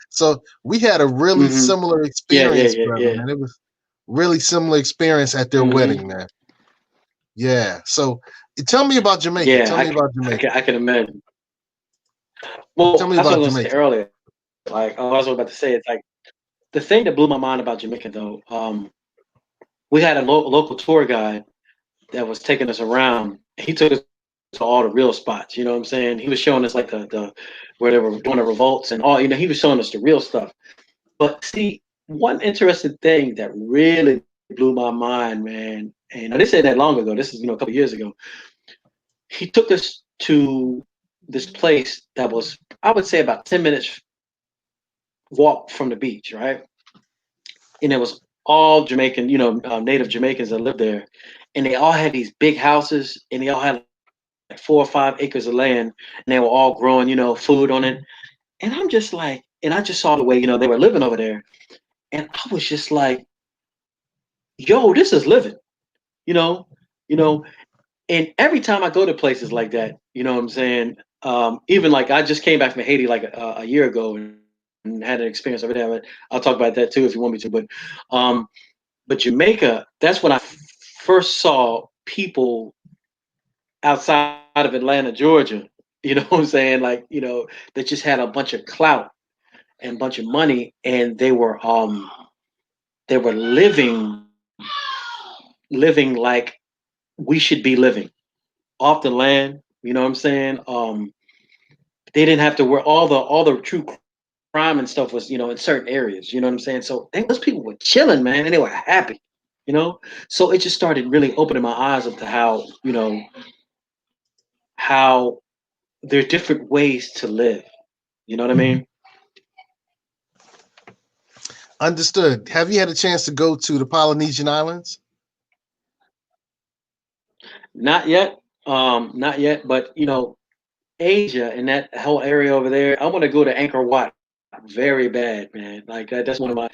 So we had a really similar experience, brother, Yeah. man. It was really similar experience at their wedding, man. Yeah. So tell me about Jamaica. Yeah, Tell me about Jamaica. I can imagine. Tell Well, me that's what I about was going to say Jamaica. earlier. Like, I was about to say, it's like the thing that blew my mind about Jamaica, though. We had a local tour guide that was taking us around. He took us to all the real spots. You know what I'm saying? He was showing us like the where they were doing the revolts and all. You know, he was showing us the real stuff. But see, one interesting thing that really blew my mind, man. And this ain't that long ago. This is a couple years ago. He took us to this place that was, I would say, about 10 minutes walk from the beach, right? And it was all Jamaican, native Jamaicans that lived there, and they all had these big houses, and they all had like 4 or 5 acres of land, and they were all growing, food on it. And I'm just like, and I just saw the way, they were living over there, and I was just like, yo, this is living, you know, you know. And every time I go to places like that, you know what I'm saying? Even like I just came back from Haiti like a year ago and had an experience over there. But I'll talk about that too if you want me to. But Jamaica, that's when I first saw people outside of Atlanta, Georgia. You know what I'm saying? Like, that just had a bunch of clout and a bunch of money, and they were living like we should be living off the land. You know what I'm saying? They didn't have to work. All the true crime and stuff was, in certain areas. You know what I'm saying? So those people were chilling, man, and they were happy. So it just started really opening my eyes up to how there are different ways to live. You know what I mean? Understood. Have you had a chance to go to the Polynesian Islands? Not yet. Not yet. But Asia and that whole area over there, I want to go to Angkor Wat very bad, man. Like that's one of my,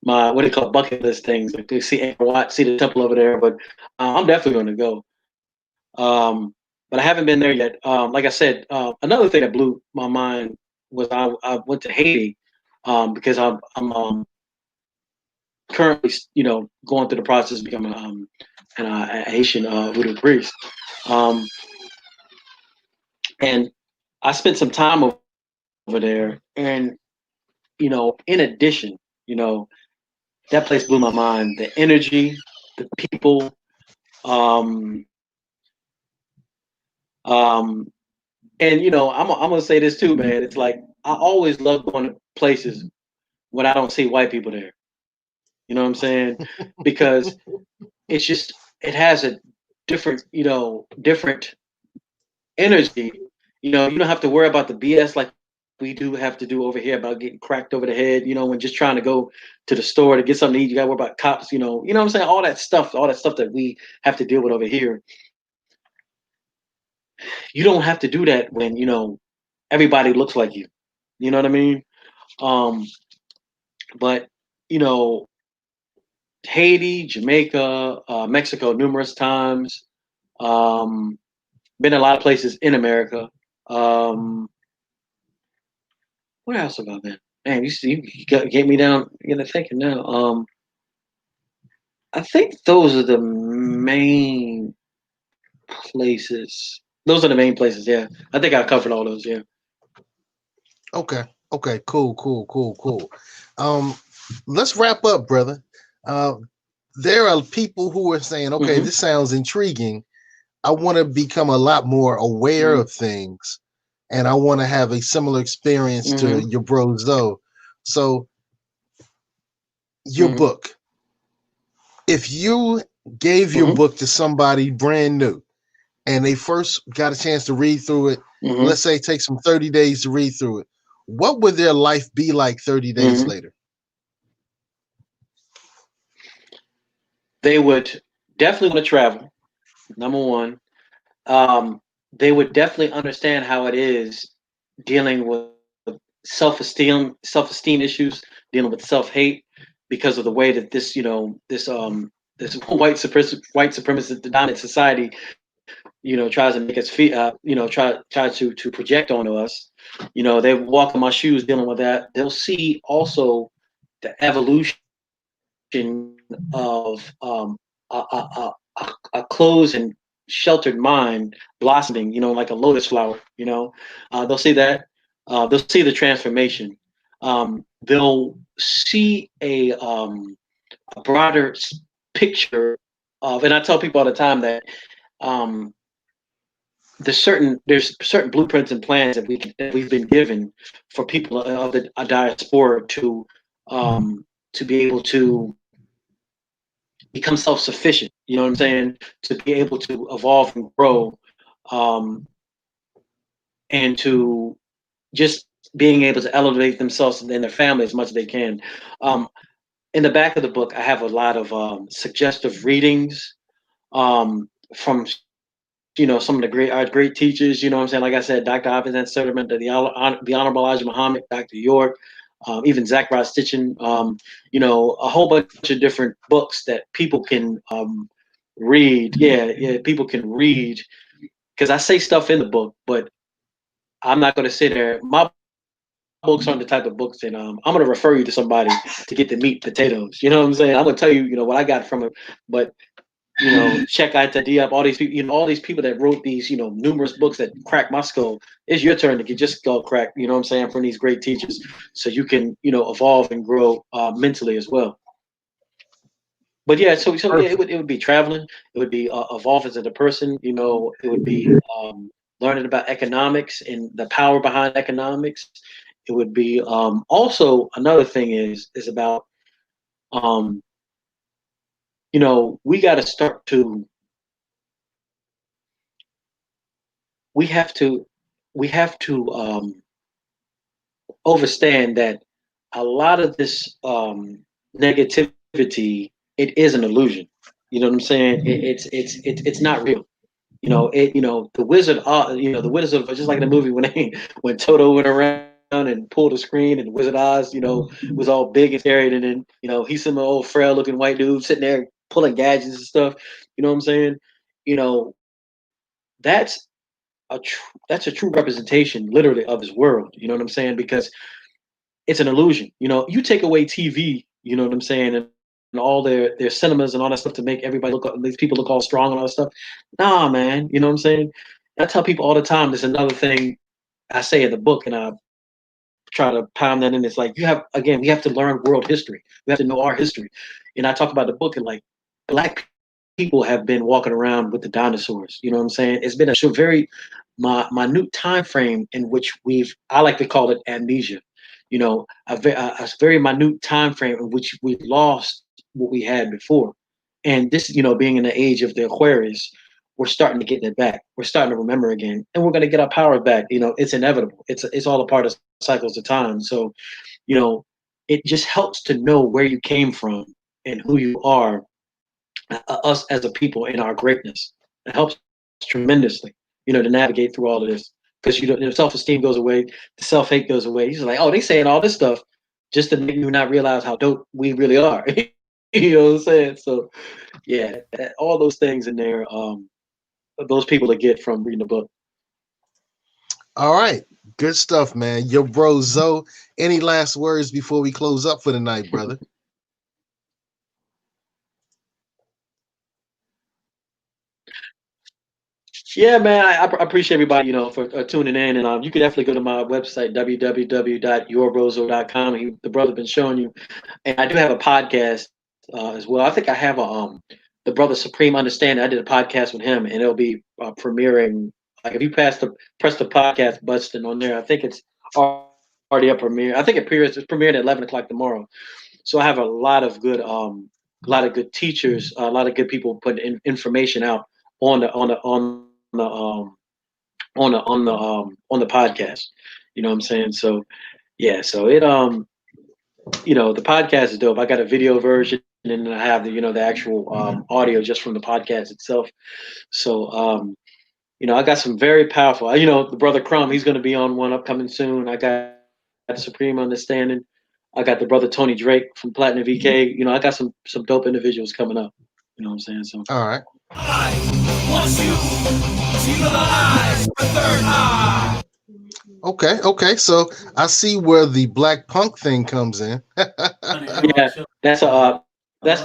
my what do you call it, bucket list things. Like to see Angkor Wat, see the temple over there. But I'm definitely going to go. But I haven't been there yet. Like I said, another thing that blew my mind was I went to Haiti because I'm currently, going through the process of becoming a Haitian voodoo priest. Um, and I spent some time over there, and in addition, that place blew my mind. The energy, the people, um, um, and I'm gonna say this too, man. It's like I always love going to places when I don't see white people there. You know what I'm saying? Because it has a different energy. You don't have to worry about the BS like we do have to do over here about getting cracked over the head, when just trying to go to the store to get something to eat. You gotta worry about cops, what I'm saying? All that stuff that we have to deal with over here. You don't have to do that when, everybody looks like you. You know what I mean? Um, but you know, Haiti, Jamaica, Mexico, numerous times. Been a lot of places in America. Where else have I been? Man, you get me down. You get thinking now. I think those are the main places. Those are the main places. Yeah, I think I covered all those. Yeah. Okay. Okay. Cool. Let's wrap up, brother. Uh, there are people who are saying, okay, Mm-hmm. this sounds intriguing. I want to become a lot more aware of things, and I want to have a similar experience to Mm-hmm. your bro Zoe. So, your Mm-hmm. book, if you gave your Mm-hmm. book to somebody brand new and they first got a chance to read through it, Mm-hmm. let's say it takes them 30 days to read through it, what would their life be like 30 days Mm-hmm. later? They would definitely want to travel. Number one, they would definitely understand how it is dealing with self esteem issues, dealing with self hate because of the way that this white supremacist dominant society tries to make us feel, try to project onto us. They walk in my shoes dealing with that. They'll see also the evolution of a closed and sheltered mind blossoming, like a lotus flower. They'll see that. They'll see the transformation. They'll see a broader picture of, and I tell people all the time that um, there's certain blueprints and plans that we've been given for people of the diaspora to be able to become self-sufficient. You know what I'm saying? To be able to evolve and grow, um, and to just being able to elevate themselves and their family as much as they can. Um, in the back of the book, I have a lot of suggestive readings from some of our great teachers. You know what I'm saying? Like I said, Dr. Hafiz Suleiman, the Honorable Elijah Muhammad, Dr. York, even Zachariah Stitchin. A whole bunch of different books that people can read. Yeah, people can read, because I say stuff in the book, but I'm not going to sit there. My books aren't the type of books that I'm going to refer you to somebody to get the meat and potatoes. You know what I'm saying? I'm going to tell you, what I got from it, but check out the Diop, all these people, all these people that wrote these, numerous books that crack my skull. It's your turn to get your skull cracked, you know what I'm saying, from these great teachers, so you can, evolve and grow mentally as well. But yeah, so yeah, it would be traveling, it would be evolving as a person, it would be learning about economics and the power behind economics. It would be also another thing is about we got to start to we have to understand that a lot of this negativity, it is an illusion. You know what I'm saying? It's not real. The wizard. The Wizard of, just like in the movie when Toto went around and pulled the screen, and the Wizard Oz, was all big and scary, and then he's some old frail looking white dude sitting there pulling gadgets and stuff. You know what I'm saying? That's that's a true representation, literally, of his world. You know what I'm saying? Because it's an illusion. You take away TV. You know what I'm saying? And all their cinemas and all that stuff to make everybody these people look all strong and all that stuff. Nah, man. You know what I'm saying? I tell people all the time. There's another thing I say in the book, and I try to pound that in. It's like, we have to learn world history. We have to know our history. And I talk about the book, and like, black people have been walking around with the dinosaurs. You know what I'm saying? It's been a very minute time frame in which I like to call it amnesia. A very minute time frame in which we've lost what we had before. And this, being in the age of the Aquarius, we're starting to get it back. We're starting to remember again, and we're going to get our power back. It's inevitable. It's all a part of cycles of time. So, it just helps to know where you came from and who you are, us as a people, in our greatness. It helps tremendously, to navigate through all of this, because self-esteem goes away, the self-hate goes away. He's like, oh, they saying all this stuff just to make you not realize how dope we really are. You know what I'm saying? So yeah, all those things in there, those people to get from reading the book. All right, good stuff, man. Yo, bro, Zoe, any last words before we close up for the night, brother? Yeah, man, I appreciate everybody, for tuning in, and you can definitely go to my website, www.yourbrozo.com. The brother been showing you, and I do have a podcast as well. I think I have the brother Supreme Understanding. I did a podcast with him, and it'll be premiering. Like, if you press the podcast button on there, I think it's already up premiere. I think it's premiered at 11 o'clock tomorrow. So I have a lot of good teachers, a lot of good people putting information out on the podcast. You know what I'm saying? So yeah, so it the podcast is dope. I got a video version, and then I have the actual audio just from the podcast itself. So I got some very powerful. The brother Crumb, he's going to be on one upcoming soon. I got Supreme Understanding. I got the brother Tony Drake from Platinum VK. I got some dope individuals coming up. You know what I'm saying? So all right. Once you see the lies, the third eye. Okay. So I see where the black punk thing comes in. Yeah, that's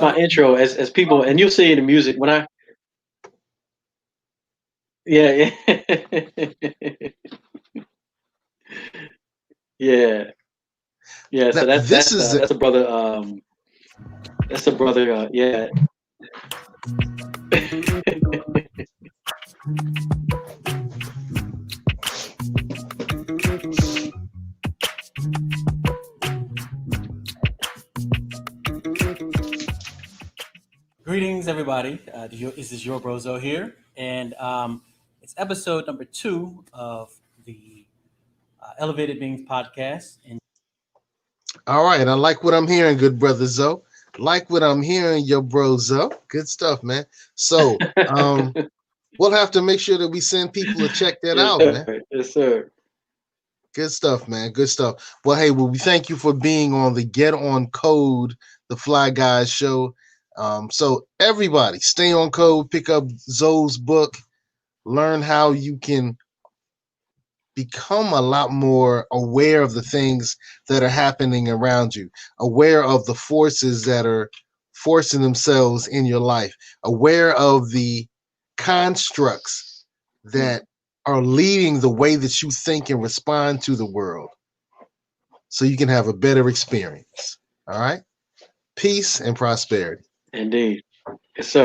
my intro as people, and you'll see in the music when I yeah yeah yeah. Now, So this is that's a brother. That's a brother. Yeah. Greetings, everybody. This is your Brozo here, and it's episode number 2 of the Elevated Beings podcast. And all right. I like what I'm hearing, good brother Zoe. Like what I'm hearing, your bro Zoe. Good stuff, man. So we'll have to make sure that we send people to check that Yes, out, sir. man. Yes, sir. Good stuff, man. Good stuff. Well, hey, we thank you for being on the Get On Code, the Fly Guys show. So everybody, stay on code, pick up Zoe's book, learn how you can become a lot more aware of the things that are happening around you, aware of the forces that are forcing themselves in your life, aware of the constructs that are leading the way that you think and respond to the world, so you can have a better experience. All right. Peace and prosperity. Indeed. Yes, sir.